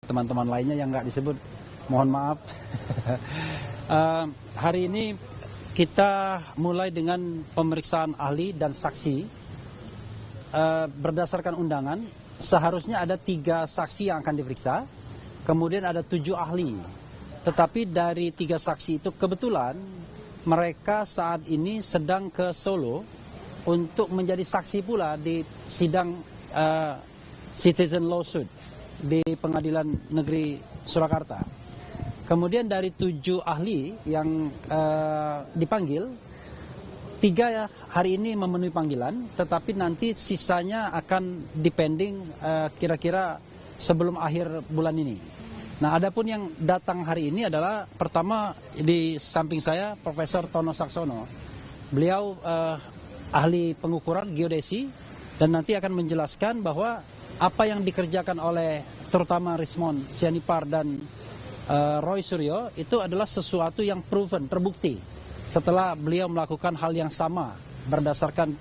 teman-teman lainnya yang nggak disebut, mohon maaf. Hari ini kita mulai dengan pemeriksaan ahli dan saksi. Berdasarkan undangan, seharusnya ada 3 saksi yang akan diperiksa, kemudian ada 7 ahli. Tetapi dari 3 saksi itu kebetulan mereka saat ini sedang ke Solo untuk menjadi saksi pula di sidang citizen lawsuit di Pengadilan Negeri Surakarta. Kemudian dari 7 ahli yang dipanggil, 3 hari ini memenuhi panggilan, tetapi nanti sisanya akan dipending kira-kira sebelum akhir bulan ini. Nah, adapun yang datang hari ini adalah pertama di samping saya Profesor Tono Saksono. Beliau ahli pengukuran geodesi dan nanti akan menjelaskan bahwa apa yang dikerjakan oleh terutama Rismond Sianipar dan Roy Suryo itu adalah sesuatu yang proven, terbukti setelah beliau melakukan hal yang sama berdasarkan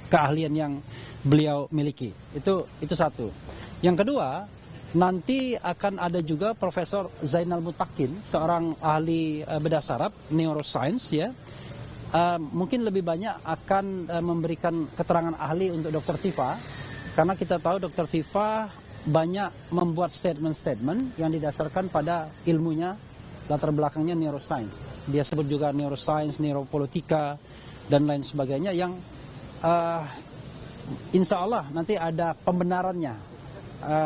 keahlian yang beliau miliki. Itu satu. Yang kedua, nanti akan ada juga Profesor Zainal Mutakin, seorang ahli bedah saraf neuroscience ya. Mungkin lebih banyak akan memberikan keterangan ahli untuk Dr. Tifa, karena kita tahu Dr. Tifa banyak membuat statement-statement yang didasarkan pada ilmunya, latar belakangnya neuroscience. Dia sebut juga neuroscience, neuropolitika, dan lain sebagainya yang insya Allah nanti ada pembenarannya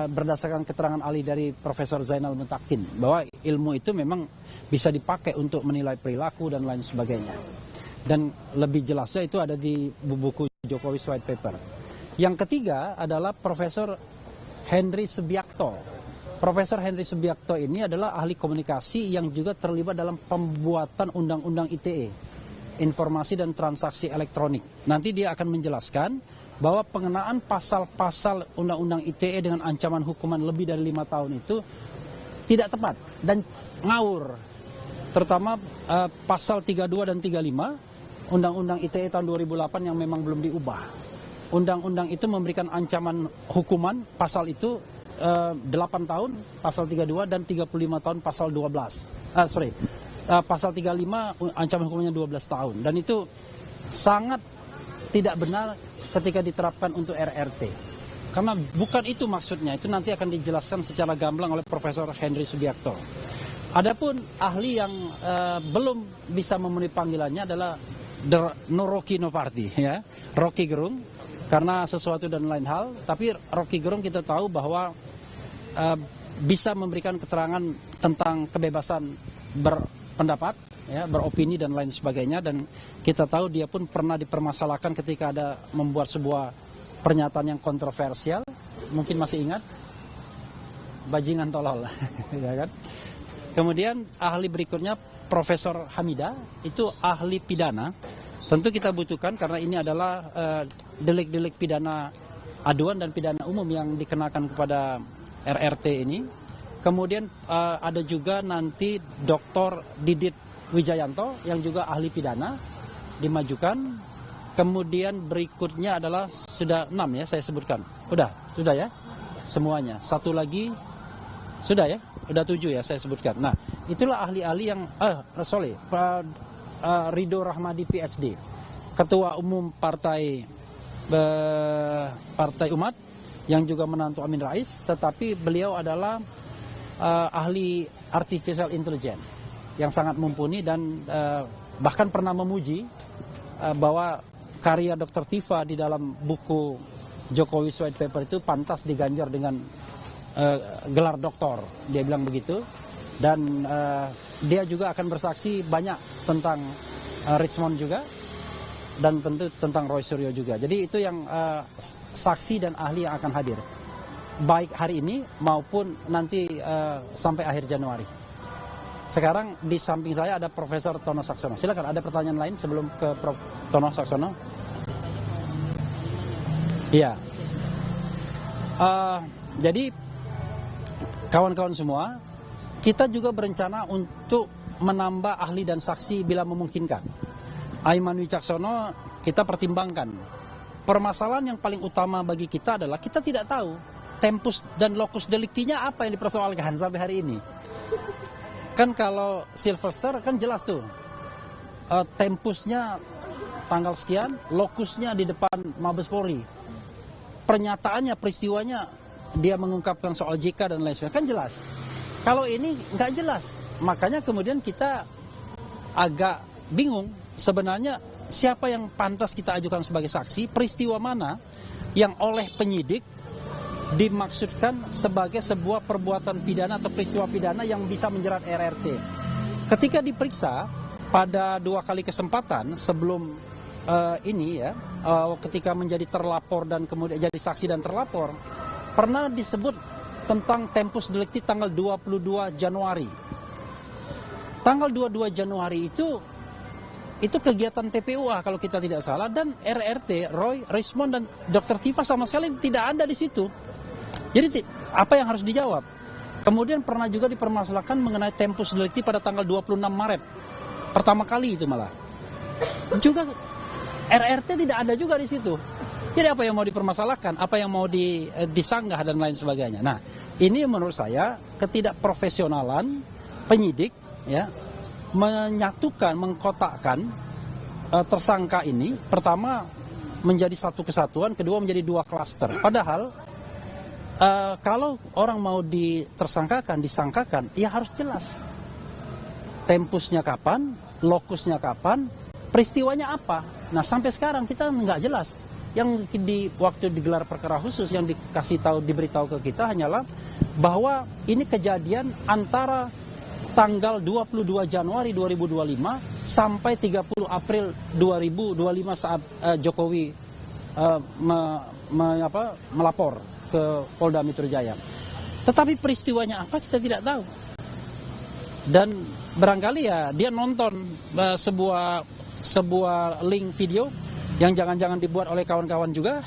berdasarkan keterangan ahli dari Profesor Zainal Mutakin, bahwa ilmu itu memang bisa dipakai untuk menilai perilaku dan lain sebagainya. Dan lebih jelasnya itu ada di buku Jokowi's White Paper. Yang ketiga adalah Profesor Henry Subiakto. Profesor Henry Subiakto ini adalah ahli komunikasi yang juga terlibat dalam pembuatan undang-undang ITE, informasi dan transaksi elektronik. Nanti dia akan menjelaskan bahwa pengenaan pasal-pasal undang-undang ITE dengan ancaman hukuman lebih dari 5 tahun itu tidak tepat dan ngawur. Terutama pasal 32 dan 35 Undang-Undang ITE tahun 2008 yang memang belum diubah. Undang-undang itu memberikan ancaman hukuman pasal itu 8 tahun pasal 32 dan 35 tahun pasal 12. Pasal 35 ancaman hukumannya 12 tahun, dan itu sangat tidak benar ketika diterapkan untuk RRT. Karena bukan itu maksudnya, itu nanti akan dijelaskan secara gamblang oleh Profesor Henry Subiakto. Adapun ahli yang belum bisa memenuhi panggilannya adalah Rocky Noparti ya, Rocky Gerung. Karena sesuatu dan lain hal, tapi Rocky Gerung kita tahu bahwa bisa memberikan keterangan tentang kebebasan berpendapat, ya, beropini dan lain sebagainya, dan kita tahu dia pun pernah dipermasalahkan ketika ada membuat sebuah pernyataan yang kontroversial, mungkin masih ingat, bajingan tolol, ya kan? Kemudian ahli berikutnya Profesor Hamida, itu ahli pidana. Tentu kita butuhkan karena ini adalah delik-delik pidana aduan dan pidana umum yang dikenakan kepada RRT ini. Kemudian ada juga nanti Dr. Didit Wijayanto yang juga ahli pidana dimajukan. Kemudian berikutnya adalah sudah 6 ya saya sebutkan. Sudah ya semuanya. Satu lagi sudah ya, sudah 7 ya saya sebutkan. Nah, itulah ahli-ahli yang Ridho Rahmadi PhD, Ketua Umum Partai Umat yang juga menantu Amin Rais, tetapi beliau adalah ahli artificial intelligence yang sangat mumpuni dan bahkan pernah memuji bahwa karya Dr. Tifa di dalam buku Jokowi's White Paper itu pantas diganjar dengan gelar doktor, dia bilang begitu. Dan dia juga akan bersaksi banyak tentang Rismond juga, dan tentu tentang Roy Suryo juga. Jadi itu yang saksi dan ahli yang akan hadir, baik hari ini maupun nanti sampai akhir Januari. Sekarang di samping saya ada Profesor Tono Saksono. Silakan, ada pertanyaan lain sebelum ke Prof. Tono Saksono? Iya. Jadi kawan-kawan semua, kita juga berencana untuk menambah ahli dan saksi bila memungkinkan. Aiman Wicaksono kita pertimbangkan. Permasalahan yang paling utama bagi kita adalah kita tidak tahu tempus dan locus delictinya apa yang dipersoalkan sampai hari ini. Kan kalau Sylvester kan jelas tuh, tempusnya tanggal sekian, lokusnya di depan Mabes Polri. Pernyataannya, peristiwanya, dia mengungkapkan soal JK dan lain sebagainya, kan jelas. Kalau ini nggak jelas, makanya kemudian kita agak bingung sebenarnya siapa yang pantas kita ajukan sebagai saksi, peristiwa mana yang oleh penyidik dimaksudkan sebagai sebuah perbuatan pidana atau peristiwa pidana yang bisa menjerat RRT. Ketika diperiksa pada 2 kali kesempatan sebelum ini ya, ketika menjadi terlapor dan kemudian jadi saksi dan terlapor, pernah disebut tentang tempus delicti tanggal 22 Januari. Tanggal 22 Januari itu kegiatan TPUA kalau kita tidak salah, dan RRT, Roy, Rismond dan Dr. Tifa sama sekali tidak ada di situ. Jadi apa yang harus dijawab? Kemudian pernah juga dipermasalahkan mengenai tempus delicti pada tanggal 26 Maret. Pertama kali itu malah. Juga RRT tidak ada juga di situ. Jadi apa yang mau dipermasalahkan? Apa yang mau disanggah dan lain sebagainya. Nah, ini menurut saya ketidakprofesionalan penyidik ya, menyatukan, mengkotakkan tersangka ini, pertama menjadi satu kesatuan, kedua menjadi 2 klaster. Padahal kalau orang mau disangkakan, ya harus jelas. Tempusnya kapan, lokusnya kapan, peristiwanya apa. Nah sampai sekarang kita nggak jelas. Yang waktu digelar perkara khusus yang diberitahu ke kita hanyalah bahwa ini kejadian antara tanggal 22 Januari 2025 sampai 30 April 2025 saat Jokowi melapor ke Polda Metro Jaya. Tetapi peristiwanya apa kita tidak tahu. Dan barangkali ya dia nonton sebuah link video yang jangan-jangan dibuat oleh kawan-kawan juga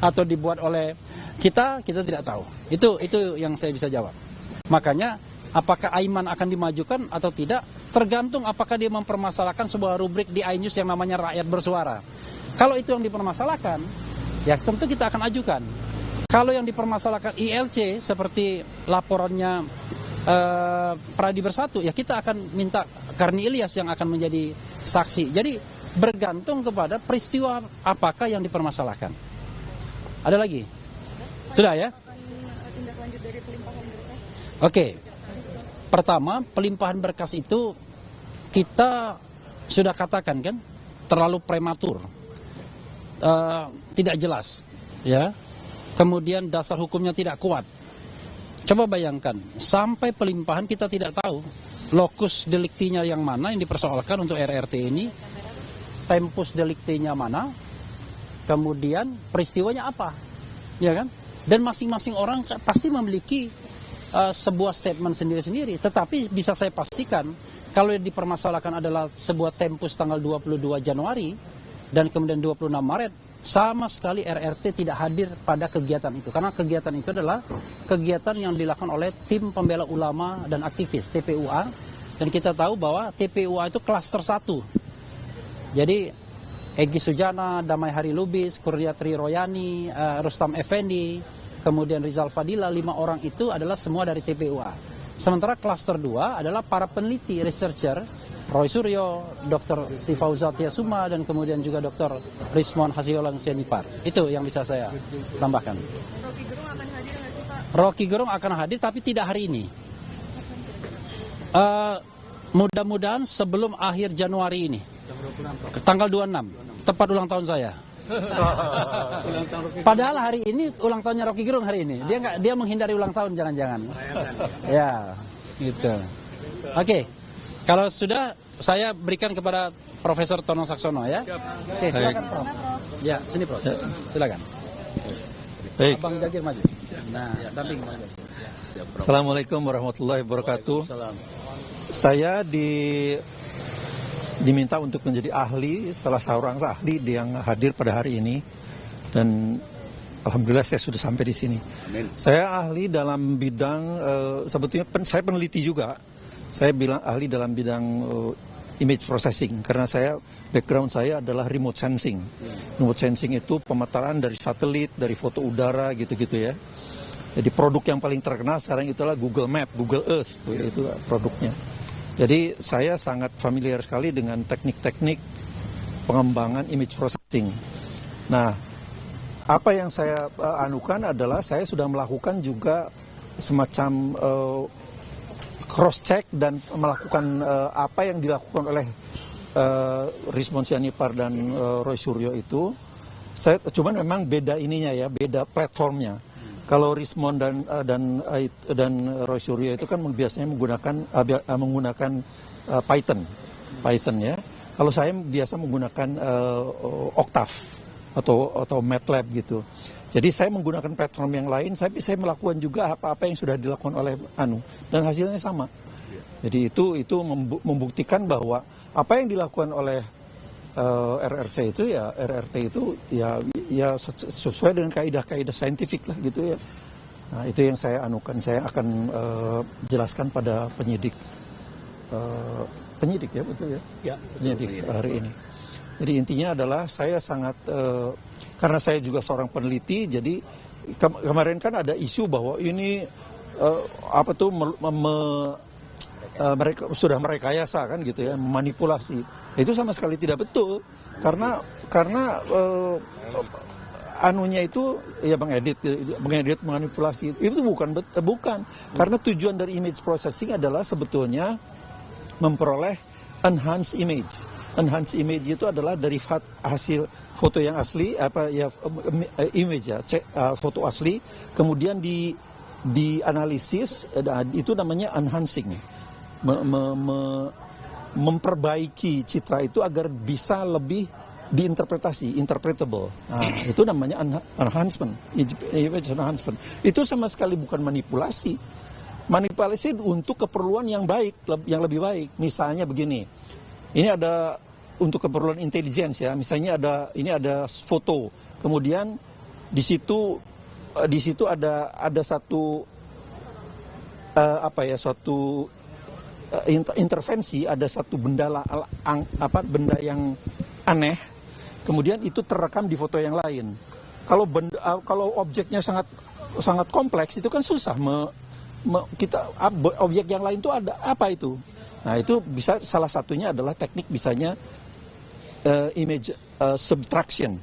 atau dibuat oleh kita tidak tahu. Itu yang saya bisa jawab. Makanya apakah Aiman akan dimajukan atau tidak tergantung apakah dia mempermasalahkan sebuah rubrik di iNews yang namanya Rakyat Bersuara. Kalau itu yang dipermasalahkan, ya tentu kita akan ajukan. Kalau yang dipermasalahkan ILC seperti laporannya Pradi Bersatu, ya kita akan minta Karni Ilyas yang akan menjadi saksi. Jadi bergantung kepada peristiwa apakah yang dipermasalahkan. Ada lagi? Sudah ya? Oke. Pertama, pelimpahan berkas itu kita sudah katakan kan terlalu prematur, tidak jelas, ya. Kemudian dasar hukumnya tidak kuat. Coba bayangkan, sampai pelimpahan kita tidak tahu lokus deliktinya yang mana yang dipersoalkan untuk RRT ini, tempus deliktinya mana, kemudian peristiwanya apa, ya kan? Dan masing-masing orang pasti memiliki sebuah statement sendiri-sendiri. Tetapi bisa saya pastikan kalau yang dipermasalahkan adalah sebuah tempus tanggal 22 Januari dan kemudian 26 Maret, sama sekali RRT tidak hadir pada kegiatan itu. Karena kegiatan itu adalah kegiatan yang dilakukan oleh tim pembela ulama dan aktivis TPUA. Dan kita tahu bahwa TPUA itu klaster 1. Jadi Egy Sujana, Damai Hari Lubis, Kurniatri Royani, Rustam Effendi, kemudian Rizal Fadila, 5 orang itu adalah semua dari TPUA. Sementara klaster 2 adalah para peneliti, researcher, Roy Suryo, Dr. Tifauza Tiasuma, dan kemudian juga Dr. Rismond Hasiolan Sianipar. Itu yang bisa saya tambahkan. Rocky Gerung akan hadir nggak sih Pak? Rocky Gerung akan hadir tapi tidak hari ini. Mudah-mudahan sebelum akhir Januari ini. Tanggal 26, tepat ulang tahun saya. Padahal hari ini ulang tahunnya Rocky Gerung hari ini. Dia menghindari ulang tahun jangan-jangan. Ya, gitu. Oke. Kalau sudah saya berikan kepada Profesor Tono Saksono ya. Oke, silakan Prof. Ya, sini Prof. Silakan. Baik. Abang Jagir maju. Nah, damping Bang Jagir. Assalamualaikum warahmatullahi wabarakatuh. Saya diminta untuk menjadi ahli, salah seorang ahli yang hadir pada hari ini, dan alhamdulillah saya sudah sampai di sini. Amin. Saya ahli dalam bidang sebetulnya saya peneliti juga. Saya bilang ahli dalam bidang image processing karena background saya adalah remote sensing. Remote sensing itu pemetaan dari satelit, dari foto udara gitu-gitu ya. Jadi produk yang paling terkenal sekarang itulah Google Map, Google Earth, itu produknya. Jadi saya sangat familiar sekali dengan teknik-teknik pengembangan image processing. Nah, apa yang saya anukan adalah saya sudah melakukan juga semacam cross-check dan melakukan apa yang dilakukan oleh Rismond Sianipar dan Roy Suryo itu. Cuman memang beda ininya ya, beda platformnya. Kalau Rismond dan Roy Suryo itu kan biasanya menggunakan Python ya. Kalau saya biasa menggunakan Octave atau MATLAB gitu. Jadi saya menggunakan platform yang lain, tapi saya melakukan juga apa-apa yang sudah dilakukan oleh dan hasilnya sama. Jadi itu membuktikan bahwa apa yang dilakukan oleh RRT itu ya sesuai dengan kaidah-kaidah saintifik lah gitu ya. Nah, itu yang saya anukan, saya akan jelaskan pada penyidik ya betul ya? Ya, penyidik hari ini. Jadi intinya adalah saya sangat karena saya juga seorang peneliti, jadi kemarin kan ada isu bahwa ini mereka sudah merekayasa kan gitu ya, memanipulasi. Itu sama sekali tidak betul karena anunya itu ya mengedit manipulasi itu bukan karena tujuan dari image processing adalah sebetulnya memperoleh enhanced image. Enhanced image itu adalah dari hasil foto yang asli image ya, foto asli kemudian dianalisis, itu namanya enhancing. Memperbaiki citra itu agar bisa lebih interpretable. Nah, itu namanya enhancement. Itu sama sekali bukan manipulasi. Manipulasi untuk keperluan yang baik, yang lebih baik. Misalnya begini. Ini ada untuk keperluan intelligence ya. Misalnya ini ada foto. Kemudian di situ ada satu suatu intervensi, ada satu benda yang aneh, kemudian itu terekam di foto yang lain. Kalau objeknya sangat kompleks itu kan susah objek yang lain itu ada apa itu. Nah, itu bisa salah satunya adalah teknik misalnya image subtraction.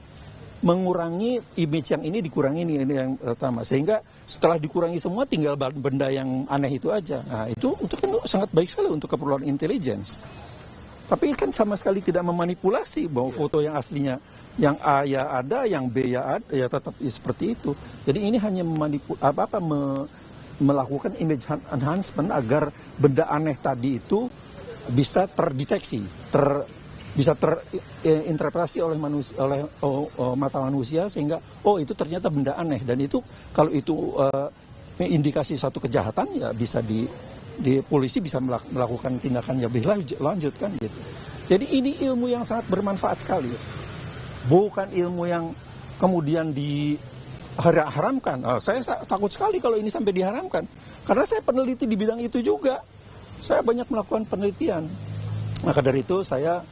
Mengurangi image yang ini, dikurangi ini yang pertama, sehingga setelah dikurangi semua tinggal benda yang aneh itu aja. Nah, itu kan sangat baik sekali untuk keperluan intelligence. Tapi kan sama sekali tidak memanipulasi bahwa foto yang aslinya yang A ya ada, yang B ya ada, ya tetap seperti itu. Jadi ini hanya melakukan image enhancement agar benda aneh tadi itu bisa terdeteksi, bisa terinterpretasi oleh mata manusia sehingga itu ternyata benda aneh, dan itu kalau itu indikasi satu kejahatan ya bisa di polisi bisa melakukan tindakan yang lebih lanjut kan gitu. Jadi ini ilmu yang sangat bermanfaat sekali, bukan ilmu yang kemudian diharamkan. Saya takut sekali kalau ini sampai diharamkan, karena saya peneliti di bidang itu juga, saya banyak melakukan penelitian. Maka dari itu saya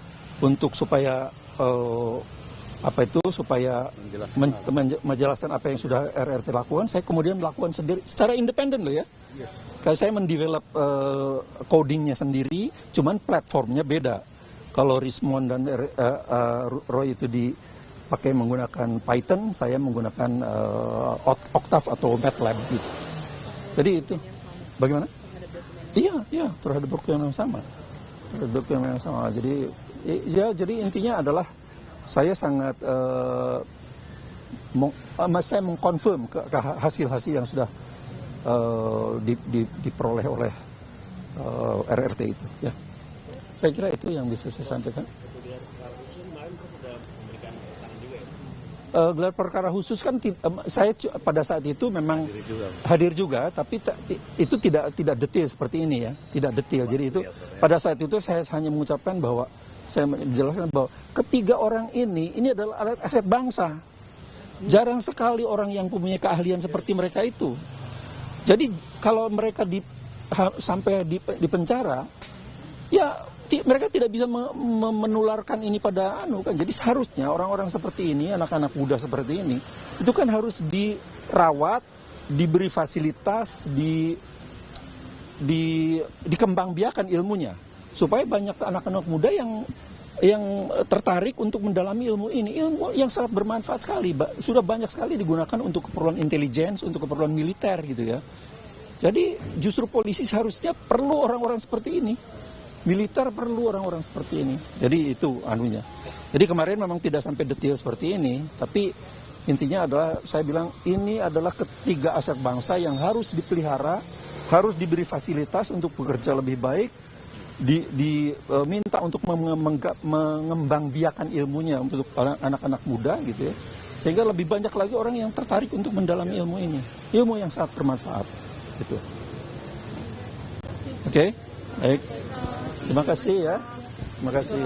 supaya menjelaskan apa yang sudah RRT lakukan, saya kemudian melakukan sendiri secara independen loh ya. Kalau saya mendevelop codingnya sendiri, cuman platformnya beda. Kalau Rismond dan Roy itu dipakai menggunakan Python, saya menggunakan Octave atau MATLAB gitu. Jadi itu bagaimana? Iya, terhadap dokumen yang sama. Jadi intinya adalah saya sangat saya mengkonfirm ke hasil-hasil yang sudah diperoleh oleh RRT itu ya. Saya kira itu yang bisa saya sampaikan. Gelar perkara khusus kan saya pada saat itu memang hadir juga, tapi itu tidak detail seperti ini ya, tidak detail. Jadi itu pada saat itu saya hanya mengucapkan bahwa saya menjelaskan bahwa ketiga orang ini adalah aset bangsa. Jarang sekali orang yang punya keahlian seperti mereka itu. Jadi kalau mereka sampai di penjara, ya mereka tidak bisa menularkan ini pada kan. Jadi seharusnya orang-orang seperti ini, anak-anak muda seperti ini, itu kan harus dirawat, diberi fasilitas, dikembangbiakan ilmunya, supaya banyak anak-anak muda yang tertarik untuk mendalami ilmu ini, ilmu yang sangat bermanfaat sekali, sudah banyak sekali digunakan untuk keperluan intelligence, untuk keperluan militer gitu ya. Jadi justru polisi seharusnya perlu orang-orang seperti ini, militer perlu orang-orang seperti ini. Jadi itu anunya. Jadi kemarin memang tidak sampai detail seperti ini, tapi intinya adalah saya bilang ini adalah ketiga aset bangsa yang harus dipelihara, harus diberi fasilitas untuk bekerja lebih baik, diminta untuk mengembangbiakan ilmunya untuk anak-anak muda gitu ya, sehingga lebih banyak lagi orang yang tertarik untuk mendalami ilmu ini, ilmu yang sangat bermanfaat gitu. Oke, baik, terima kasih ya, terima kasih.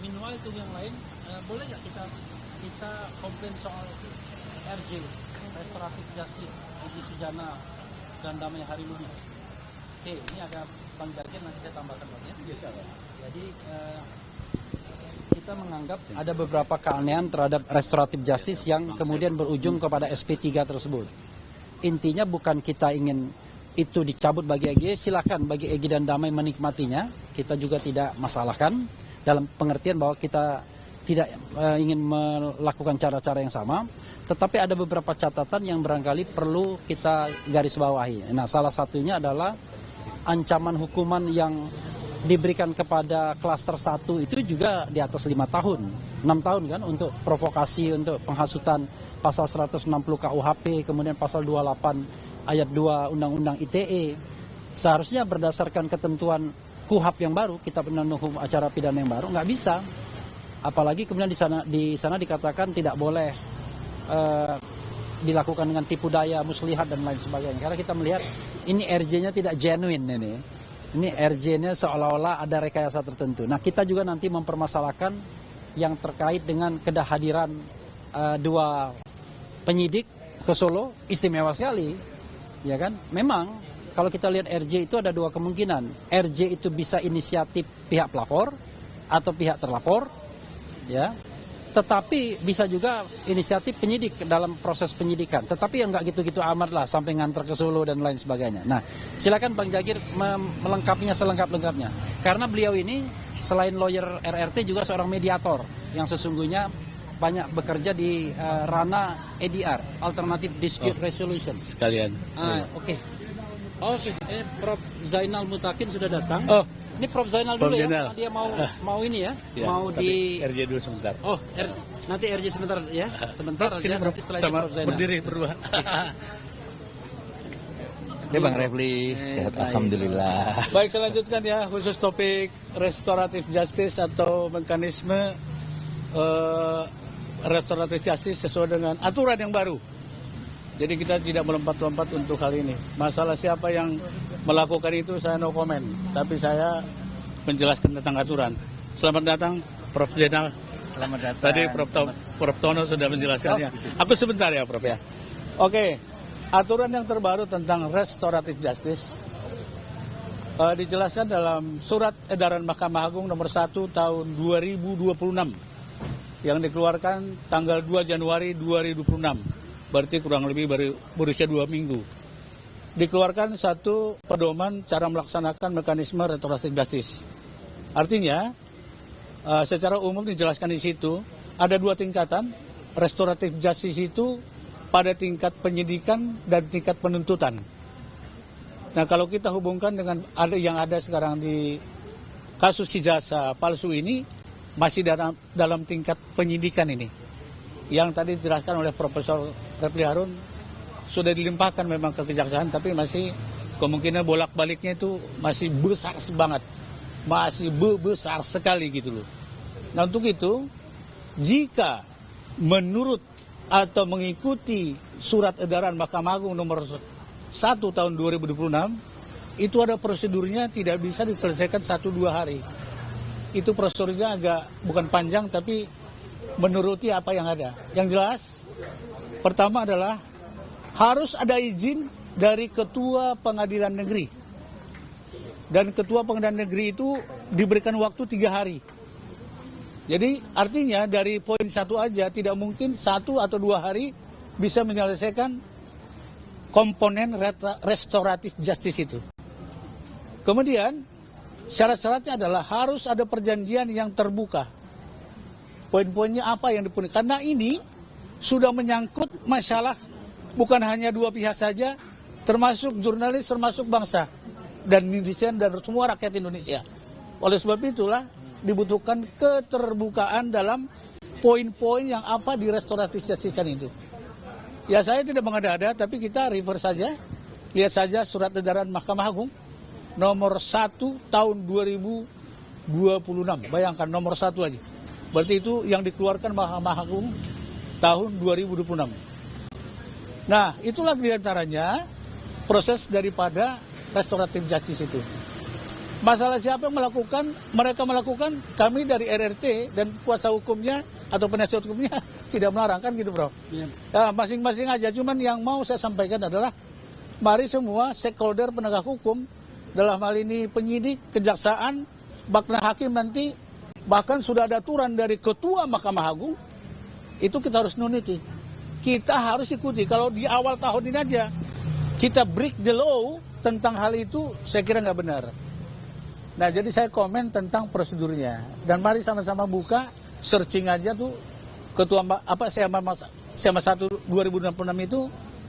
Minimal itu yang lain, boleh nggak kita komplain soal RJ, Restoratif Justice, Egy Sujana dan Damai Hari Lubis. Oke, ini ada Bang Jargen, nanti saya tambahkan Bang ya. Jadi kita menganggap ada beberapa keanehan terhadap Restoratif Justice yang kemudian berujung kepada SP3 tersebut. Intinya bukan kita ingin itu dicabut bagi Egy, silakan bagi Egy dan Damai menikmatinya. Kita juga tidak masalahkan dalam pengertian bahwa kita tidak ingin melakukan cara-cara yang sama, tetapi ada beberapa catatan yang barangkali perlu kita garis bawahi. Nah, salah satunya adalah ancaman hukuman yang diberikan kepada klaster 1 itu juga di atas 5 tahun, 6 tahun kan, untuk provokasi, untuk penghasutan pasal 160 KUHP, kemudian pasal 28 ayat 2 Undang-Undang ITE. Seharusnya berdasarkan ketentuan KUHP yang baru, Kitab Undang-Undang Hukum Acara Pidana yang baru, nggak bisa. Apalagi kemudian di sana dikatakan tidak boleh dilakukan dengan tipu daya, muslihat dan lain sebagainya. Karena kita melihat ini RJ-nya tidak genuine ini. Ini RJ-nya seolah-olah ada rekayasa tertentu. Nah, kita juga nanti mempermasalahkan yang terkait dengan kehadiran 2 penyidik ke Solo, istimewa sekali. Ya kan? Memang kalau kita lihat RJ itu ada 2 kemungkinan. RJ itu bisa inisiatif pihak pelapor atau pihak terlapor. Ya, tetapi bisa juga inisiatif penyidik dalam proses penyidikan. Tetapi yang nggak gitu-gitu amat lah sampai nganter ke Solo dan lain sebagainya. Nah, silakan Bang Jagir melengkapinya selengkap-lengkapnya. Karena beliau ini selain lawyer RRT juga seorang mediator yang sesungguhnya banyak bekerja di ranah ADR, Alternative Dispute Resolution. Sekalian. Oke. Prof Zainal Mutakin sudah datang. Ini Prof Zainal dulu Zainal. Ya, dia mau ini ya, mau di RJ dulu sebentar. Nanti RJ sebentar ya, sebentar sini, aja, nanti setelah itu sama Prof Zainal. berdiri berdua. Ini Bang Refli, sehat alhamdulillah. Baik, saya lanjutkan ya, khusus topik restoratif justice atau mekanisme restoratif justice sesuai dengan aturan yang baru. Jadi kita tidak melompat-lompat untuk hal ini. Masalah siapa yang melakukan itu saya no comment. Tapi saya menjelaskan tentang aturan. Selamat datang Prof Zainal. Selamat datang. Tadi Prof Tono sudah menjelaskannya. Aku sebentar ya Prof ya. Oke, aturan yang terbaru tentang restoratif justice dijelaskan dalam surat edaran Mahkamah Agung nomor 1 tahun 2026 yang dikeluarkan tanggal 2 Januari 2026. Berarti kurang lebih berusia 2 minggu. Dikeluarkan satu pedoman cara melaksanakan mekanisme restoratif justice. Artinya, secara umum dijelaskan di situ, ada 2 tingkatan. Restoratif justice itu pada tingkat penyidikan dan tingkat penuntutan. Nah, kalau kita hubungkan dengan yang ada sekarang di kasus ijazah palsu ini, masih dalam tingkat penyidikan ini. Yang tadi dijelaskan oleh Profesor Refli Harun sudah dilimpahkan memang ke kejaksaan, tapi masih kemungkinan bolak-baliknya itu masih besar banget, masih besar sekali gitu loh. Nah, untuk itu, jika menurut atau mengikuti surat edaran Mahkamah Agung nomor 1 tahun 2026, itu ada prosedurnya, tidak bisa diselesaikan 1-2 hari. Itu prosedurnya agak bukan panjang, tapi menuruti apa yang ada. Yang jelas, pertama adalah harus ada izin dari Ketua Pengadilan Negeri. Dan Ketua Pengadilan Negeri itu diberikan waktu 3 hari. Jadi artinya dari poin 1 aja tidak mungkin 1 atau 2 hari bisa menyelesaikan komponen restoratif justice itu. Kemudian syarat-syaratnya adalah harus ada perjanjian yang terbuka. Poin-poinnya apa yang dipenuhi? Karena ini sudah menyangkut masalah bukan hanya dua pihak saja, termasuk jurnalis, termasuk bangsa dan netizen dan semua rakyat Indonesia. Oleh sebab itulah dibutuhkan keterbukaan dalam poin-poin yang apa di restoratif justice kan itu. Ya saya tidak mengada-ada, tapi kita refer saja, lihat saja surat edaran Mahkamah Agung nomor 1 tahun 2026. Bayangkan nomor 1 aja. Berarti itu yang dikeluarkan Mahkamah Agung tahun 2026. Nah, itulah diantaranya proses daripada restoratif justice itu. Masalah siapa yang melakukan, mereka melakukan, kami dari RRT dan kuasa hukumnya atau penasihat hukumnya tidak melarang, kan gitu bro. Ya. Nah, masing-masing aja, cuman yang mau saya sampaikan adalah mari semua stakeholder penegak hukum, dalam hal ini penyidik, kejaksaan, bahkan hakim nanti, bahkan sudah ada aturan dari Ketua Mahkamah Agung, itu kita harus nuriti. Kita harus ikuti. Kalau di awal tahun ini aja kita break the law tentang hal itu, saya kira nggak benar. Nah, jadi saya komen tentang prosedurnya. Dan mari sama-sama buka, searching aja tuh Ketua SMA 1 2066 itu,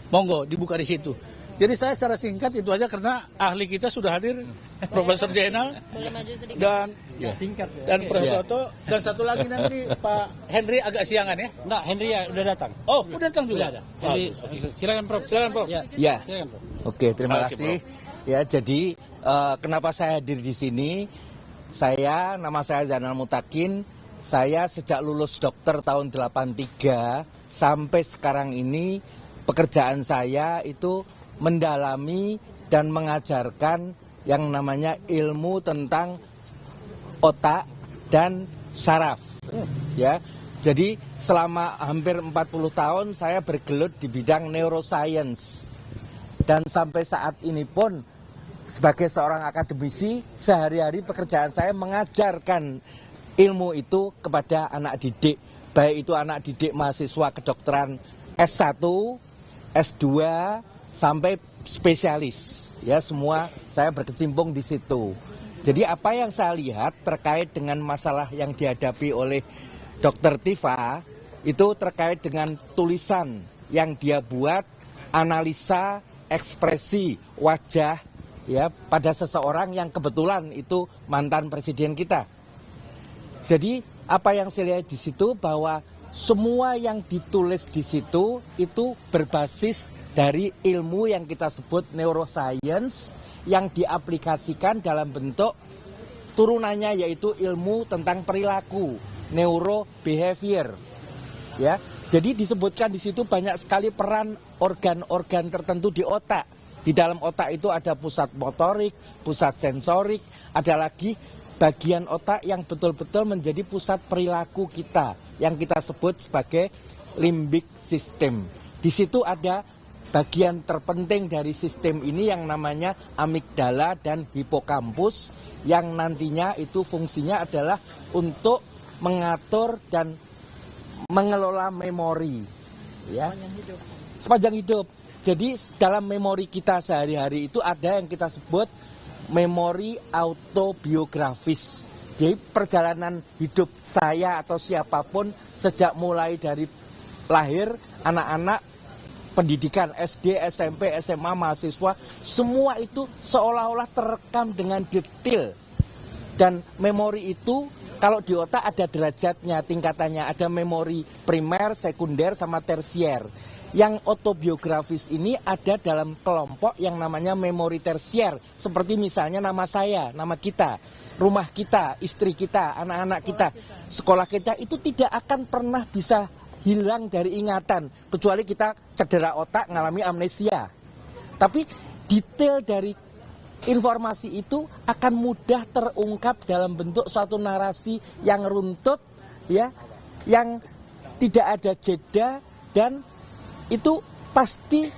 monggo dibuka di situ. Jadi saya secara singkat itu aja karena ahli kita sudah hadir, Profesor Zainal dan Prof. Toto, dan satu lagi nanti Pak Henry agak siangan ya. Enggak, Henry ya udah datang. Oh, udah datang juga. Henry, silakan Prof. Silakan Prof. Ya, Silakan Prof. oke, terima kasih. Ya, jadi kenapa saya hadir di sini? Nama saya Zainal Mutakin. Saya sejak lulus dokter tahun 83 sampai sekarang ini pekerjaan saya itu mendalami dan mengajarkan yang namanya ilmu tentang otak dan saraf. Ya. Jadi selama hampir 40 tahun saya bergelut di bidang neuroscience. Dan sampai saat ini pun sebagai seorang akademisi, sehari-hari pekerjaan saya mengajarkan ilmu itu kepada anak didik. Baik itu anak didik mahasiswa kedokteran S1, S2, sampai spesialis. Ya, semua saya berkecimpung di situ. Jadi apa yang saya lihat terkait dengan masalah yang dihadapi oleh Dr. Tifa, itu terkait dengan tulisan yang dia buat, analisa ekspresi wajah ya pada seseorang yang kebetulan itu mantan presiden kita. Jadi apa yang saya lihat di situ bahwa semua yang ditulis di situ itu berbasis dari ilmu yang kita sebut neuroscience yang diaplikasikan dalam bentuk turunannya yaitu ilmu tentang perilaku, neurobehavior. Ya. Jadi disebutkan di situ banyak sekali peran organ-organ tertentu di otak. Di dalam otak itu ada pusat motorik, pusat sensorik, ada lagi bagian otak yang betul-betul menjadi pusat perilaku kita, yang kita sebut sebagai limbic system. Di situ ada bagian terpenting dari sistem ini yang namanya amigdala dan hipokampus, yang nantinya itu fungsinya adalah untuk mengatur dan mengelola memori, ya, sepanjang hidup. Jadi dalam memori kita sehari-hari itu ada yang kita sebut memori autobiografis. Jadi perjalanan hidup saya atau siapapun sejak mulai dari lahir, anak-anak, pendidikan SD, SMP, SMA, mahasiswa, semua itu seolah-olah terekam dengan detail. Dan memori itu kalau di otak ada derajatnya, tingkatannya, ada memori primer, sekunder, sama tersier. Yang autobiografis ini ada dalam kelompok yang namanya memori tersier. Seperti misalnya nama saya, nama kita, rumah kita, istri kita, anak-anak kita, sekolah kita, itu tidak akan pernah bisa hilang dari ingatan. Kecuali kita cedera otak, ngalami amnesia. Tapi detail dari informasi itu akan mudah terungkap dalam bentuk suatu narasi yang runtut, ya, yang tidak ada jeda, dan itu pasti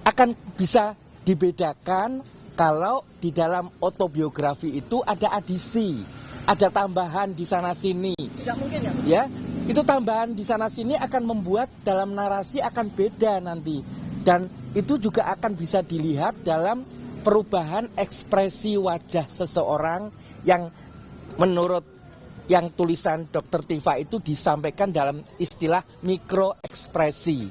akan bisa dibedakan kalau di dalam autobiografi itu ada adisi, ada tambahan di sana sini. Tidak mungkin ya? Ya, itu tambahan di sana sini akan membuat dalam narasi akan beda nanti. Dan itu juga akan bisa dilihat dalam perubahan ekspresi wajah seseorang yang menurut yang tulisan Dr. Tifa itu disampaikan dalam istilah mikroekspresi.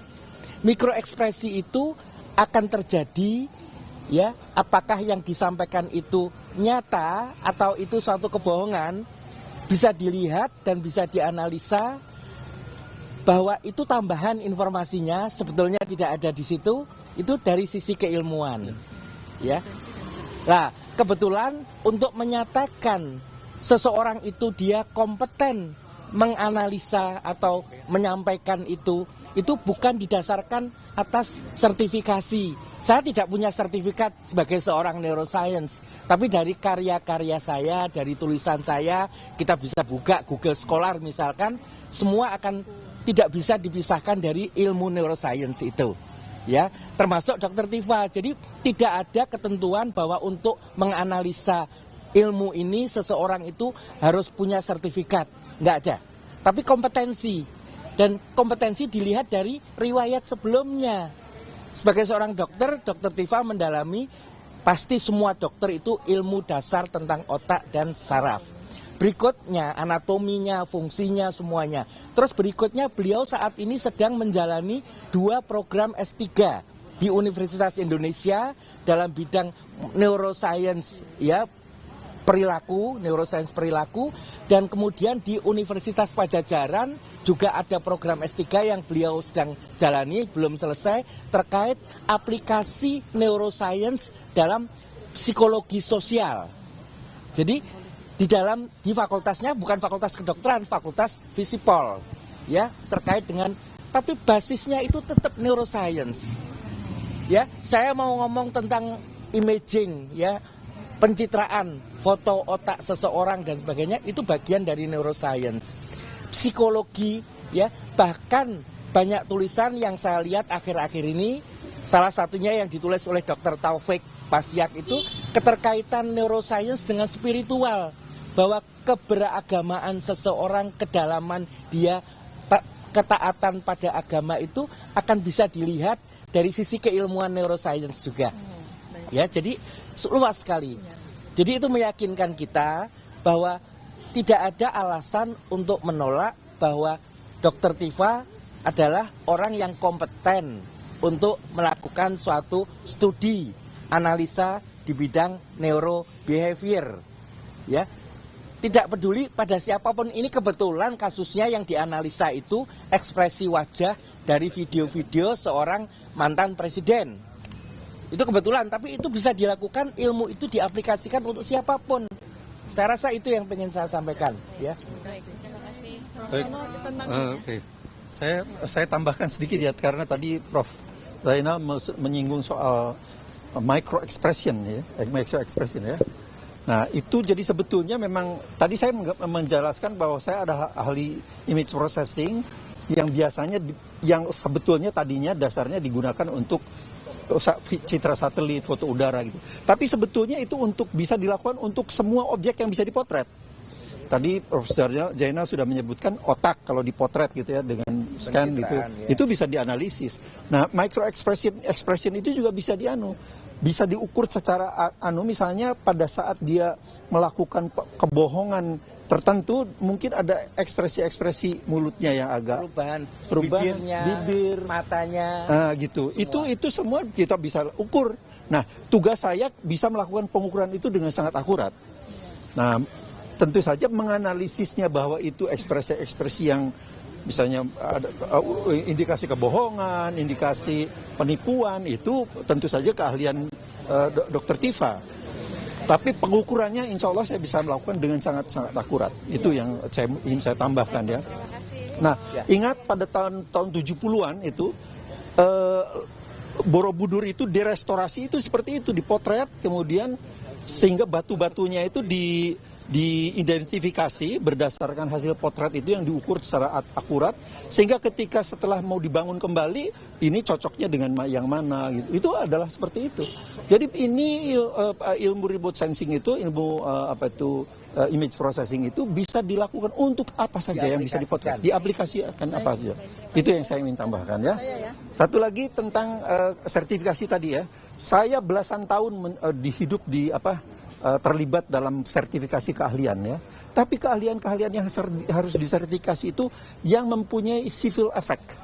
Mikroekspresi itu akan terjadi, ya, apakah yang disampaikan itu nyata atau itu suatu kebohongan, bisa dilihat dan bisa dianalisa bahwa itu tambahan informasinya sebetulnya tidak ada di situ, itu dari sisi keilmuan, ya. Nah, kebetulan untuk menyatakan seseorang itu dia kompeten menganalisa atau menyampaikan itu bukan didasarkan atas sertifikasi. Saya tidak punya sertifikat sebagai seorang neuroscience, tapi dari karya-karya saya, dari tulisan saya, kita bisa buka Google Scholar misalkan, semua akan tidak bisa dipisahkan dari ilmu neuroscience itu. Ya, termasuk Dr. Tifa. Jadi tidak ada ketentuan bahwa untuk menganalisa ilmu ini seseorang itu harus punya sertifikat, nggak ada. Tapi kompetensi, dan kompetensi dilihat dari riwayat sebelumnya. Sebagai seorang dokter, Dr. Tifa mendalami, pasti semua dokter itu ilmu dasar tentang otak dan saraf. Berikutnya anatominya, fungsinya, semuanya. Terus berikutnya beliau saat ini sedang menjalani 2 program S3 di Universitas Indonesia dalam bidang neuroscience, ya, perilaku, neuroscience perilaku, dan kemudian di Universitas Pajajaran juga ada program S3 yang beliau sedang jalani, belum selesai, terkait aplikasi neuroscience dalam psikologi sosial. Jadi di fakultasnya bukan fakultas kedokteran, fakultas Visipol, ya, terkait dengan, tapi basisnya itu tetap neuroscience. Ya, saya mau ngomong tentang imaging, ya, pencitraan, foto otak seseorang dan sebagainya, itu bagian dari neuroscience. Psikologi, ya, bahkan banyak tulisan yang saya lihat akhir-akhir ini, salah satunya yang ditulis oleh Dr. Taufik Pasyak itu keterkaitan neuroscience dengan spiritual, bahwa keberagamaan seseorang, kedalaman dia, ketaatan pada agama itu akan bisa dilihat dari sisi keilmuan neuroscience juga. Ya, jadi luas sekali. Jadi itu meyakinkan kita bahwa tidak ada alasan untuk menolak bahwa Dr. Tifa adalah orang yang kompeten untuk melakukan suatu studi analisa di bidang neurobehavior. Ya, tidak peduli pada siapapun. Ini kebetulan kasusnya yang dianalisa itu ekspresi wajah dari video-video seorang mantan presiden. Itu kebetulan, tapi itu bisa dilakukan, ilmu itu diaplikasikan untuk siapapun. Saya rasa itu yang pengen saya sampaikan, ya. Baik, terima kasih. Oke. Saya tambahkan sedikit ya, karena tadi Prof. Zainal menyinggung soal micro expression, ya, micro expression, ya. Nah, itu jadi sebetulnya memang tadi saya menjelaskan bahwa saya ada ahli image processing yang biasanya yang sebetulnya tadinya dasarnya digunakan untuk citra satelit, foto udara gitu. Tapi sebetulnya itu untuk bisa dilakukan untuk semua objek yang bisa dipotret. Tadi Profesor Zainal sudah menyebutkan otak kalau dipotret gitu ya dengan scan gitu, ya, itu bisa dianalisis. Nah, micro expression itu juga bisa bisa diukur secara misalnya pada saat dia melakukan kebohongan tertentu, mungkin ada ekspresi-ekspresi mulutnya yang agak perubahan bibir, matanya, gitu. Itu semua kita bisa ukur. Nah, tugas saya bisa melakukan pengukuran itu dengan sangat akurat. Nah, tentu saja menganalisisnya bahwa itu ekspresi-ekspresi yang misalnya ada indikasi kebohongan, indikasi penipuan, itu tentu saja keahlian Dr. Tifa. Tapi pengukurannya insya Allah saya bisa melakukan dengan sangat-sangat akurat. Itu yang ingin saya tambahkan, ya. Nah, ingat pada tahun 70-an itu Borobudur itu direstorasi itu seperti itu, dipotret, kemudian sehingga batu-batunya itu diidentifikasi berdasarkan hasil potret itu yang diukur secara akurat, sehingga ketika setelah mau dibangun kembali ini cocoknya dengan yang mana gitu. Itu adalah seperti itu. Jadi ini ilmu remote sensing itu, ilmu image processing itu bisa dilakukan untuk apa saja yang bisa dipotret, diaplikasikan apa saja. Itu yang saya ingin tambahkan ya. Satu lagi tentang sertifikasi tadi ya. Saya belasan tahun hidup di terlibat dalam sertifikasi keahlian ya. Tapi keahlian-keahlian yang harus disertifikasi itu yang mempunyai civil effect.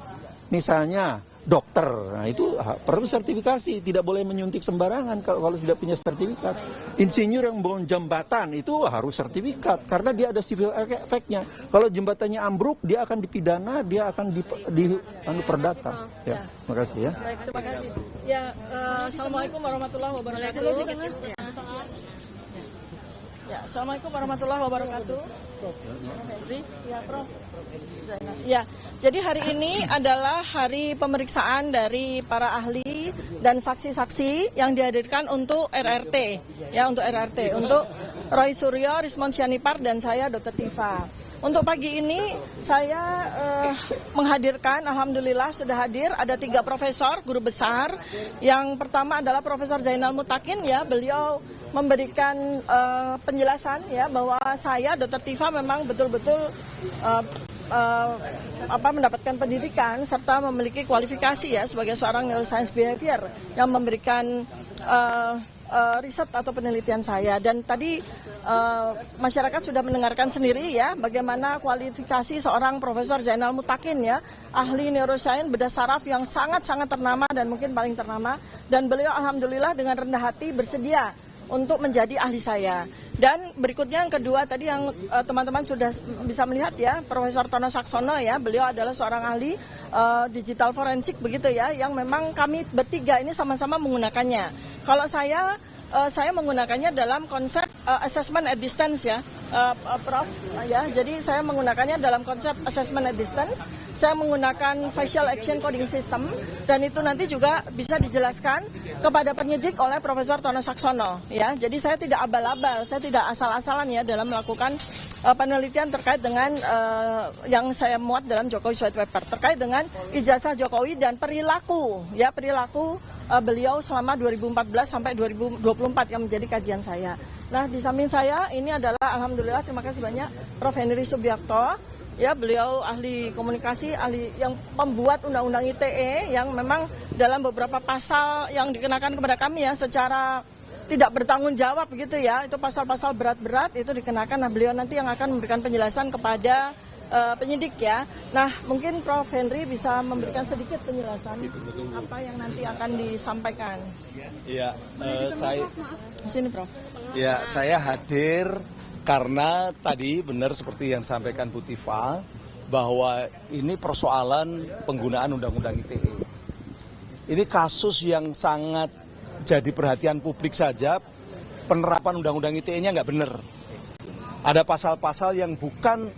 Misalnya dokter, nah itu perlu sertifikasi, tidak boleh menyuntik sembarangan kalau tidak punya sertifikat. Insinyur yang membangun jembatan itu harus sertifikat karena dia ada civil effect-nya. Kalau jembatannya ambruk, dia akan dipidana, dia akan diperdata. Ya, terima kasih ya. Baik, terima kasih. Ya, Assalamualaikum warahmatullahi wabarakatuh. Ya, Assalamualaikum warahmatullahi wabarakatuh. Ya, Prof. Ya, jadi hari ini adalah hari pemeriksaan dari para ahli dan saksi-saksi yang dihadirkan untuk RRT, ya untuk RRT, untuk Roy Suryo, Rismond Sianipar, dan saya Dr. Tifa. Untuk pagi ini saya menghadirkan, alhamdulillah sudah hadir, ada 3 profesor, guru besar. Yang pertama adalah Profesor Zainal Mutakin, ya, beliau memberikan penjelasan ya bahwa saya Dr. Tifa memang betul-betul mendapatkan pendidikan serta memiliki kualifikasi ya sebagai seorang neuroscience behavior yang memberikan riset atau penelitian saya. Dan tadi masyarakat sudah mendengarkan sendiri ya bagaimana kualifikasi seorang Profesor Zainal Mutakin ya, ahli neuroscience bedah saraf yang sangat-sangat ternama dan mungkin paling ternama, dan beliau alhamdulillah dengan rendah hati bersedia untuk menjadi ahli saya. Dan berikutnya yang kedua tadi yang teman-teman sudah bisa melihat ya, Profesor Tono Saksono ya, beliau adalah seorang ahli digital forensik begitu ya, yang memang kami bertiga ini sama-sama menggunakannya. Kalau saya menggunakannya dalam konsep assessment at distance ya, Prof. Ya, jadi saya menggunakannya dalam konsep assessment at distance. Saya menggunakan facial action coding system dan itu nanti juga bisa dijelaskan kepada penyidik oleh Profesor Tono Saksono. Ya, jadi saya tidak abal-abal, saya tidak asal-asalan ya dalam melakukan penelitian terkait dengan yang saya muat dalam Jokowi White Paper terkait dengan ijazah Jokowi dan perilaku beliau selama 2014 sampai 2024 yang menjadi kajian saya. Nah, di samping saya ini adalah alhamdulillah terima kasih banyak Prof. Henry Subiakto. Ya, beliau ahli komunikasi, ahli yang pembuat undang-undang ITE yang memang dalam beberapa pasal yang dikenakan kepada kami ya secara tidak bertanggung jawab begitu ya, itu pasal-pasal berat-berat itu dikenakan. Nah, beliau nanti yang akan memberikan penjelasan kepada penyidik ya. Nah, mungkin Prof. Henry bisa memberikan sedikit penjelasan apa yang nanti akan disampaikan. Iya, saya Sini, Prof. Ya, saya hadir karena tadi benar seperti yang disampaikan Bu Tifa bahwa ini persoalan penggunaan Undang-Undang ITE. Ini kasus yang sangat jadi perhatian publik saja, penerapan Undang-Undang ITE-nya nggak benar. Ada pasal-pasal yang bukan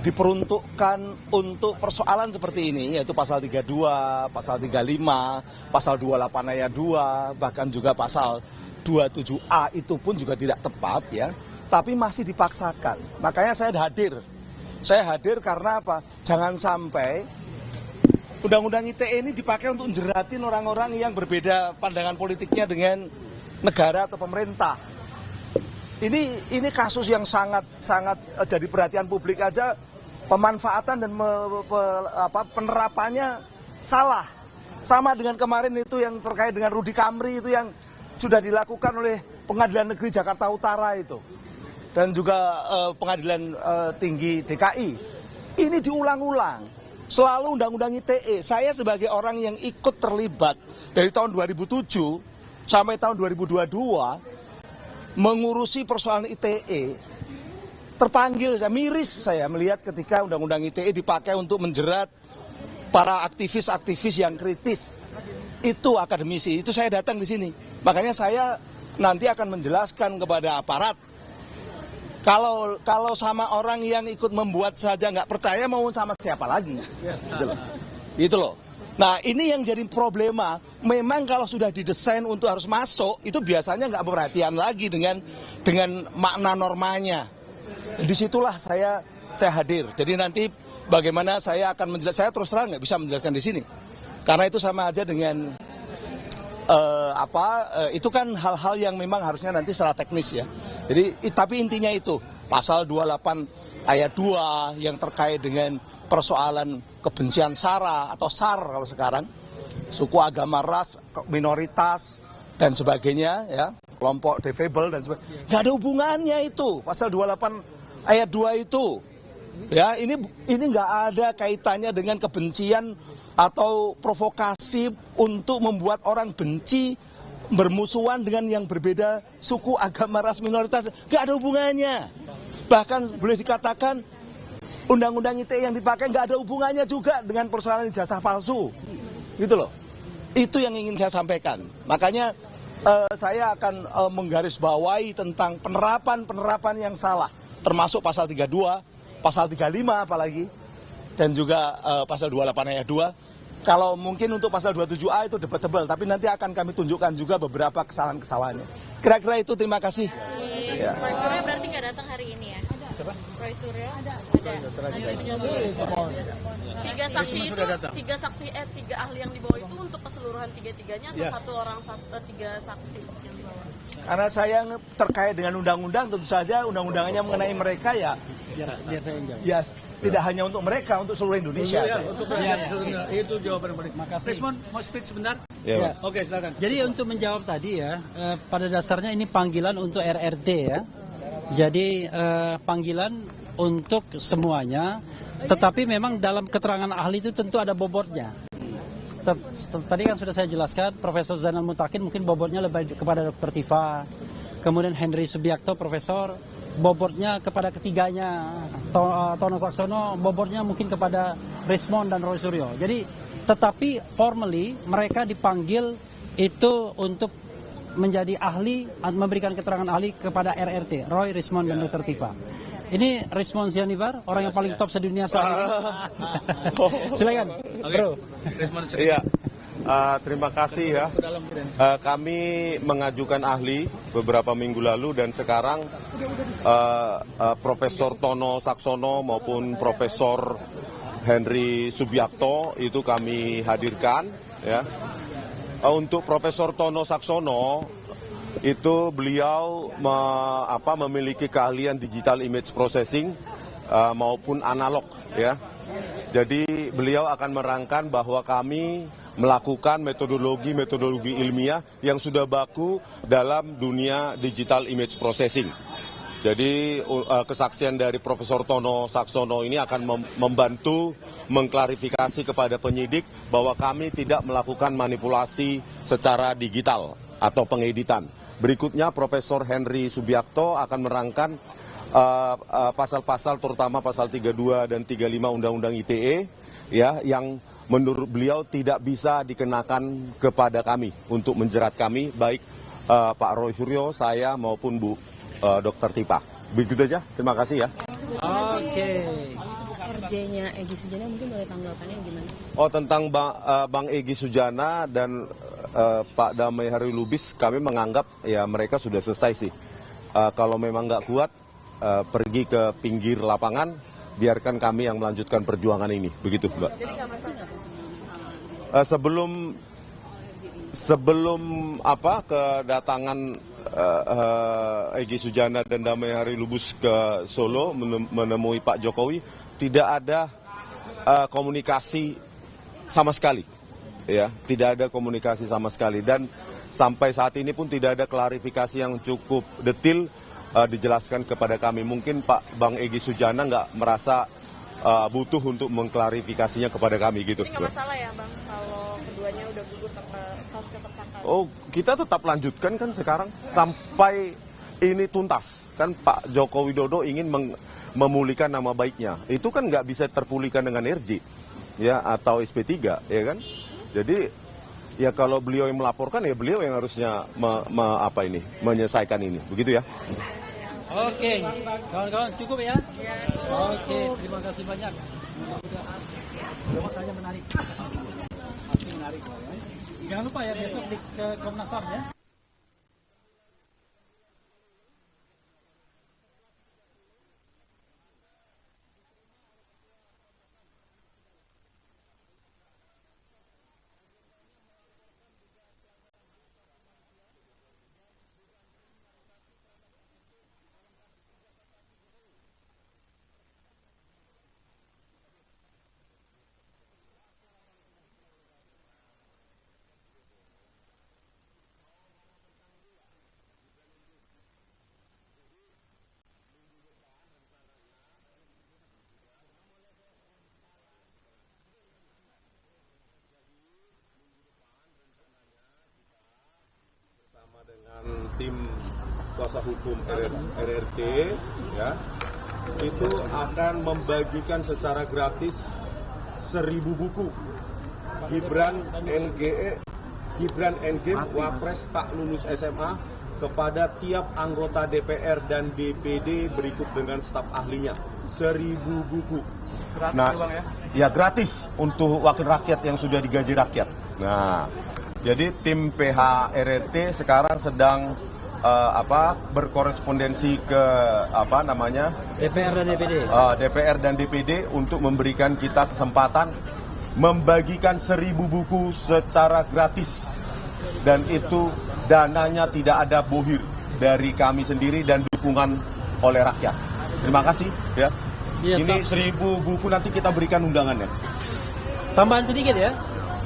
diperuntukkan untuk persoalan seperti ini, yaitu pasal 32, pasal 35, pasal 28 ayat 2, bahkan juga pasal 27A itu pun juga tidak tepat ya, tapi masih dipaksakan. Makanya saya hadir. Saya hadir karena apa? Jangan sampai Undang-Undang ITE ini dipakai untuk menjeratin orang-orang yang berbeda pandangan politiknya dengan negara atau pemerintah. Ini kasus yang sangat jadi perhatian publik aja, pemanfaatan dan penerapannya salah. Sama dengan kemarin itu yang terkait dengan Rudy Kamri itu yang sudah dilakukan oleh Pengadilan Negeri Jakarta Utara itu. Dan juga Pengadilan Tinggi DKI. Ini diulang-ulang. Selalu Undang-Undang ITE. Saya sebagai orang yang ikut terlibat dari tahun 2007 sampai tahun 2022 mengurusi persoalan ITE, terpanggil, saya miris saya melihat ketika Undang-Undang ITE dipakai untuk menjerat para aktivis-aktivis yang kritis. Itu akademisi, itu saya datang di sini. Makanya saya nanti akan menjelaskan kepada aparat, kalau sama orang yang ikut membuat saja nggak percaya, mau sama siapa lagi? Gitu loh. Nah, ini yang jadi problema. Memang kalau sudah didesain untuk harus masuk, itu biasanya nggak perhatian lagi dengan makna normanya. Disitulah saya hadir. Jadi nanti bagaimana saya akan menjelaskan, saya terus terang nggak bisa menjelaskan di sini. Karena itu sama aja dengan itu kan hal-hal yang memang harusnya nanti secara teknis ya. Jadi tapi intinya itu pasal 28 ayat 2 yang terkait dengan persoalan kebencian SARA atau SAR kalau sekarang, suku, agama, ras, minoritas dan sebagainya ya, kelompok defable dan sebagainya. Nggak ada hubungannya itu pasal 28 ayat 2 itu. Ya, ini nggak ada kaitannya dengan kebencian atau provokasi untuk membuat orang benci, bermusuhan dengan yang berbeda suku, agama, ras, minoritas. Nggak ada hubungannya. Bahkan boleh dikatakan undang-undang ITE yang dipakai nggak ada hubungannya juga dengan persoalan ijazah palsu. Gitu loh. Itu yang ingin saya sampaikan. Makanya saya akan menggarisbawahi tentang penerapan yang salah. Termasuk pasal 32, pasal 35 apalagi, dan juga pasal 28 ayat 2. Kalau mungkin untuk pasal 27A itu debatable, tapi nanti akan kami tunjukkan juga beberapa kesalahan-kesalahannya. Kira-kira itu, terima kasih. Ya. Roy Suryo berarti nggak datang hari ini ya? Siapa? Roy Suryo ada. Tiga ahli yang dibawa itu untuk keseluruhan tiga-tiganya atau tiga saksi yang dibawa? Karena saya terkait dengan undang-undang, tentu saja undang-undangannya mengenai mereka ya. Biar saya yang jawab. Ya, tidak hanya untuk mereka, untuk seluruh Indonesia. Itu jawaban paling. Makasih. Rismon mau speech sebentar? Ya. Oke, silakan. Jadi untuk menjawab tadi ya, pada dasarnya ini panggilan untuk RRT ya. Jadi panggilan untuk semuanya, tetapi memang dalam keterangan ahli itu tentu ada bobotnya. Tadi kan sudah saya jelaskan, Profesor Zainal Mutakin mungkin bobotnya lebih kepada Dr. Tifa, kemudian Henry Subiakto, Profesor, bobotnya kepada ketiganya, Tono Saksono, bobotnya mungkin kepada Rismon dan Roy Suryo. Jadi, tetapi formally mereka dipanggil itu untuk menjadi ahli, memberikan keterangan ahli kepada RRT, Roy, Rismon, dan Dr. Tifa. Ini Rismon Sianibar, orang yang paling top sedunia saat ini. Silakan, bro. Iya, terima kasih ya. Kami mengajukan ahli beberapa minggu lalu dan sekarang Profesor Tono Saksono maupun Profesor Henry Subiakto itu kami hadirkan. Ya. Untuk Profesor Tono Saksono itu beliau memiliki keahlian digital image processing maupun analog ya. Jadi beliau akan merangkan bahwa kami melakukan metodologi ilmiah yang sudah baku dalam dunia digital image processing. Jadi kesaksian dari Profesor Tono Saksono ini akan membantu mengklarifikasi kepada penyidik bahwa kami tidak melakukan manipulasi secara digital atau pengeditan. Berikutnya Profesor Henry Subiakto akan merangkan pasal-pasal terutama pasal 32 dan 35 Undang-Undang ITE ya yang menurut beliau tidak bisa dikenakan kepada kami untuk menjerat kami baik Pak Roy Suryo, saya maupun Bu Dr. Tifa. Begitu aja. Terima kasih ya. Oke. RJ-nya Egy Sujana mungkin boleh tanggapannya gimana? Oh, tentang Bang Egy Sujana dan Pak Damai Hari Lubis, kami menganggap ya mereka sudah selesai sih. Kalau memang nggak kuat, pergi ke pinggir lapangan, biarkan kami yang melanjutkan perjuangan ini. Begitu, Mbak. Jadi nggak masalah? Sebelum kedatangan Egy Sujana dan Damai Hari Lubis ke Solo menemui Pak Jokowi, tidak ada komunikasi sama sekali. Ya, tidak ada komunikasi sama sekali dan sampai saat ini pun tidak ada klarifikasi yang cukup detail dijelaskan kepada kami. Mungkin Pak Bang Egy Sujana nggak merasa butuh untuk mengklarifikasinya kepada kami gitu. Jadi nggak masalah ya Bang kalau keduanya udah gugur tanpa statusnya tersangka? Oh, kita tetap lanjutkan kan sekarang sampai ini tuntas. Kan Pak Joko Widodo ingin memulihkan nama baiknya. Itu kan nggak bisa terpulihkan dengan RJ ya atau SP3 ya kan. Jadi ya kalau beliau yang melaporkan ya beliau yang harusnya menyelesaikan ini. Begitu ya. Oke, kawan-kawan cukup ya? Oke, terima kasih banyak. Tanya menarik. Pasti menarik. Jangan lupa ya besok ke Komnas HAM ya. tim kuasa hukum RRT ya, itu akan membagikan secara gratis 1000 buku Gibran Endgame Wapres tak lulus SMA kepada tiap anggota DPR dan DPD berikut dengan staf ahlinya. 1000 buku. Gratis Nah, Bang, ya? Ya gratis untuk wakil rakyat yang sudah digaji rakyat. Nah, jadi tim PH RRT sekarang sedang berkorespondensi ke DPR dan DPD. DPR dan DPD untuk memberikan kita kesempatan membagikan 1000 buku secara gratis, dan itu dananya tidak ada bohir dari kami sendiri dan dukungan oleh rakyat. Terima kasih ya. Iya, Ini 1000 buku nanti kita berikan undangannya. Tambahan sedikit ya.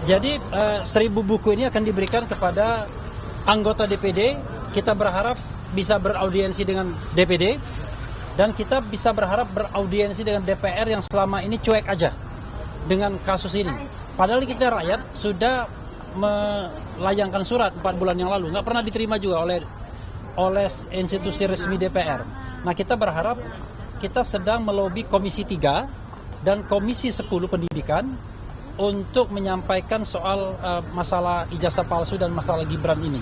Jadi 1000 buku ini akan diberikan kepada anggota DPD. Kita berharap bisa beraudiensi dengan DPD, dan kita bisa berharap beraudiensi dengan DPR yang selama ini cuek aja dengan kasus ini. Padahal kita rakyat sudah melayangkan surat 4 bulan yang lalu, nggak pernah diterima juga oleh institusi resmi DPR. Nah, kita berharap, kita sedang melobi Komisi 3 dan Komisi 10 Pendidikan untuk menyampaikan soal masalah ijazah palsu dan masalah Gibran ini.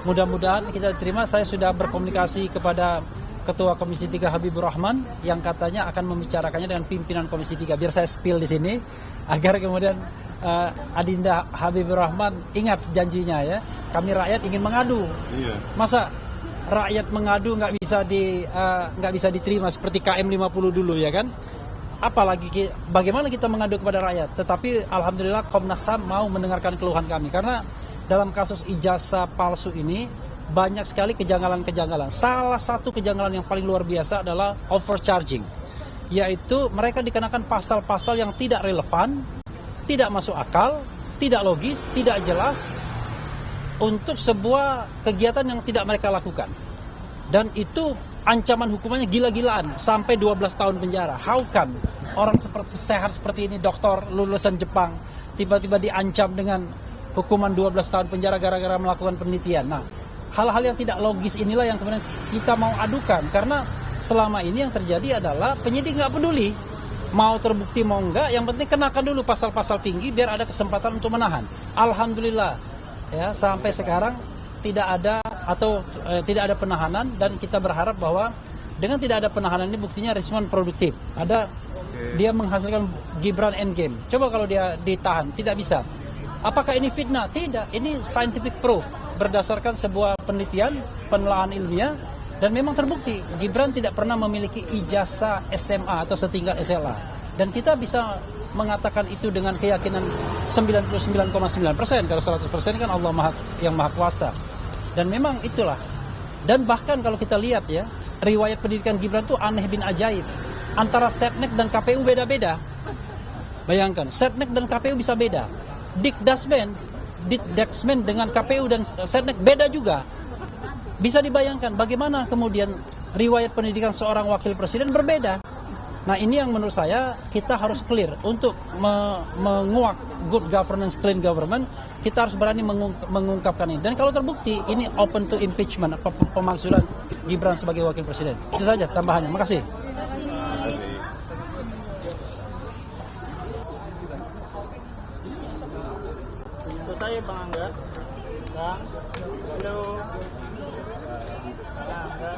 Mudah-mudahan kita terima. Saya sudah berkomunikasi kepada Ketua Komisi 3 Habibur Rahman yang katanya akan membicarakannya dengan pimpinan Komisi 3. Biar saya spill di sini agar kemudian Adinda Habibur Rahman ingat janjinya ya. Kami rakyat ingin mengadu. Masa rakyat mengadu nggak bisa diterima seperti KM 50 dulu ya kan? Apalagi bagaimana kita mengadu kepada rakyat? Tetapi alhamdulillah Komnas HAM mau mendengarkan keluhan kami, karena dalam kasus ijazah palsu ini banyak sekali kejanggalan-kejanggalan. Salah satu kejanggalan yang paling luar biasa adalah overcharging, yaitu mereka dikenakan pasal-pasal yang tidak relevan, tidak masuk akal, tidak logis, tidak jelas untuk sebuah kegiatan yang tidak mereka lakukan. Dan itu ancaman hukumannya gila-gilaan, sampai 12 tahun penjara. How come orang sehat seperti ini, dokter lulusan Jepang, tiba-tiba diancam dengan hukuman 12 tahun penjara gara-gara melakukan penelitian. Nah, hal-hal yang tidak logis inilah yang kemudian kita mau adukan, karena selama ini yang terjadi adalah penyidik nggak peduli mau terbukti mau enggak, yang penting kenakan dulu pasal-pasal tinggi biar ada kesempatan untuk menahan. Alhamdulillah ya, sampai sekarang tidak ada penahanan, dan kita berharap bahwa dengan tidak ada penahanan ini buktinya Risman produktif. Dia menghasilkan Gibran Endgame. Coba kalau dia ditahan, tidak bisa. Apakah ini fitnah? Tidak, ini scientific proof berdasarkan sebuah penelitian, penelaahan ilmiah, dan memang terbukti Gibran tidak pernah memiliki ijazah SMA atau setingkat SLA. Dan kita bisa mengatakan itu dengan keyakinan 99,9%. Kalau 100% kan Allah yang Maha Kuasa. Dan memang itulah. Dan bahkan kalau kita lihat ya, riwayat pendidikan Gibran itu aneh bin ajaib. Antara Setnek dan KPU beda-beda. Bayangkan, Setnek dan KPU bisa beda. Dikdasmen dengan KPU dan Setnek beda juga. Bisa dibayangkan bagaimana kemudian riwayat pendidikan seorang wakil presiden berbeda. Nah, ini yang menurut saya kita harus clear untuk menguak good governance, clean government. Kita harus berani mengungkapkan ini. Dan kalau terbukti ini open to impeachment, pemakzulan Gibran sebagai wakil presiden. Itu saja tambahannya. Makasih. Saya Bang Angga. Bang, halo. Bang Angga.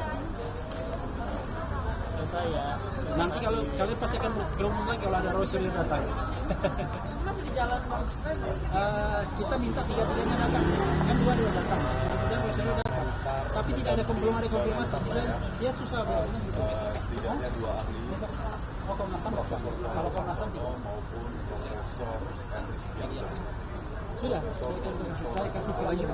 Saya. Nanti kalau kalian pasti akan berkerumun lagi kalau ada Rosul yang datang. Masih di jalan Bang. Kita minta 3-3-nya datang. Kan 2 datang. Dan Rosul datang. Tapi tidak ada belum ada konfirmasi. Dia susah biasanya gitu. Setidaknya 2 ahli. Oh, Komnas HAM. Kalau Komnas HAM maupun Profesor Henry Sudah, saya kasih videonya.